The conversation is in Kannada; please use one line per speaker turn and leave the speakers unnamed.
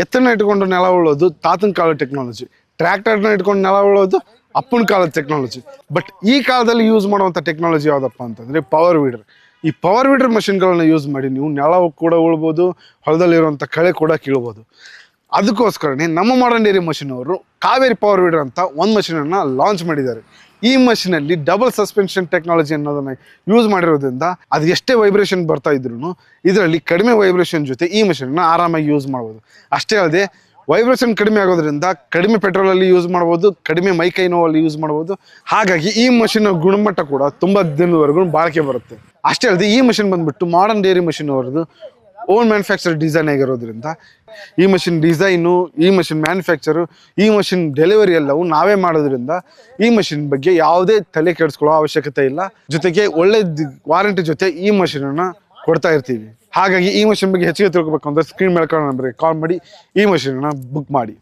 ಎತ್ತನ್ನ ಇಟ್ಕೊಂಡು ನೆಲ ಉಳೋದು ತಾತನ ಕಾಲದ ಟೆಕ್ನಾಲಜಿ, ಟ್ರ್ಯಾಕ್ಟರ್ನ ಇಟ್ಕೊಂಡು ನೆಲ ಉಳೋದು ಅಪ್ಪನ ಕಾಲದ ಟೆಕ್ನಾಲಜಿ. ಬಟ್ ಈ ಕಾಲದಲ್ಲಿ ಯೂಸ್ ಮಾಡುವಂಥ ಟೆಕ್ನಾಲಜಿ ಯಾವುದಪ್ಪ ಅಂತಂದರೆ ಪವರ್ ವೀಡರ್. ಈ ಪವರ್ ವೀಡರ್ ಮಷಿನ್ಗಳನ್ನ ಯೂಸ್ ಮಾಡಿ ನೀವು ನೆಲ ಕೂಡ ಉಳ್ಬೋದು, ಹೊಲದಲ್ಲಿರುವಂಥ ಕಳೆ ಕೂಡ ಕೀಳ್ಬೋದು. ಅದಕ್ಕೋಸ್ಕರನೇ ನಮ್ಮ ಮಾಡರ್ನ್ ಡೇರಿ ಮಷಿನ್ ಅವರು ಕಾವೇರಿ ಪವರ್ ವೀಡರ್ ಅಂತ ಒಂದು ಮಷಿನನ್ನು ಲಾಂಚ್ ಮಾಡಿದ್ದಾರೆ. ಈ ಮಷಿನಲ್ಲಿ ಡಬಲ್ ಸಸ್ಪೆನ್ಷನ್ ಟೆಕ್ನಾಲಜಿ ಅನ್ನೋದನ್ನು ಯೂಸ್ ಮಾಡಿರೋದ್ರಿಂದ ಅದು ಎಷ್ಟೇ ವೈಬ್ರೇಷನ್ ಬರ್ತಾ ಇದ್ರು ಇದರಲ್ಲಿ ಕಡಿಮೆ ವೈಬ್ರೇಷನ್ ಜೊತೆ ಈ ಮಷಿನನ್ನು ಆರಾಮಾಗಿ ಯೂಸ್ ಮಾಡ್ಬೋದು. ಅಷ್ಟೇ ಅಲ್ಲದೆ ವೈಬ್ರೇಷನ್ ಕಡಿಮೆ ಆಗೋದ್ರಿಂದ ಕಡಿಮೆ ಪೆಟ್ರೋಲಲ್ಲಿ ಯೂಸ್ ಮಾಡ್ಬೋದು, ಕಡಿಮೆ ಮೈಕೈ ನೋವಲ್ಲಿ ಯೂಸ್ ಮಾಡ್ಬೋದು. ಹಾಗಾಗಿ ಈ ಮಷಿನ್ ಗುಣಮಟ್ಟ ಕೂಡ ತುಂಬ ದಿನದವರೆಗೂ ಬಾಳಿಕೆ ಬರುತ್ತೆ. ಅಷ್ಟೇ ಅಲ್ಲದೆ ಈ ಮಷಿನ್ ಬಂದ್ಬಿಟ್ಟು ಮಾಡರ್ನ್ ಡೇರಿ ಮಷಿನ್ ಅವರದ್ದು ಓನ್ ಮ್ಯಾನುಫ್ಯಾಕ್ಚರ್ ಡಿಸೈನ್ ಆಗಿರೋದ್ರಿಂದ ಈ ಮಷಿನ್ ಡಿಸೈನು, ಈ ಮಷಿನ್ ಮ್ಯಾನುಫ್ಯಾಕ್ಚರು, ಈ ಮಷಿನ್ ಡೆಲಿವರಿ ಎಲ್ಲವೂ ನಾವೇ ಮಾಡೋದ್ರಿಂದ ಈ ಮಷಿನ್ ಬಗ್ಗೆ ಯಾವುದೇ ತಲೆ ಕೆಡಿಸ್ಕೊಳ್ಳೋ ಅವಶ್ಯಕತೆ ಇಲ್ಲ. ಜೊತೆಗೆ ಒಳ್ಳೆ ವಾರಂಟಿ ಜೊತೆ ಈ ಮಷಿನನ್ನು ಕೊಡ್ತಾ ಇರ್ತೀವಿ. ಹಾಗಾಗಿ ಈ ಮಷಿನ್ ಬಗ್ಗೆ ಹೆಚ್ಚಿಗೆ ತಿಳ್ಕೊಬೇಕು ಅಂದರೆ ಸ್ಕ್ರೀನ್ ಮೇಲೆ ನಂಬರ್ಗೆ ಕಾಲ್ ಮಾಡಿ ಈ ಮಷಿನನ್ನು ಬುಕ್ ಮಾಡಿ.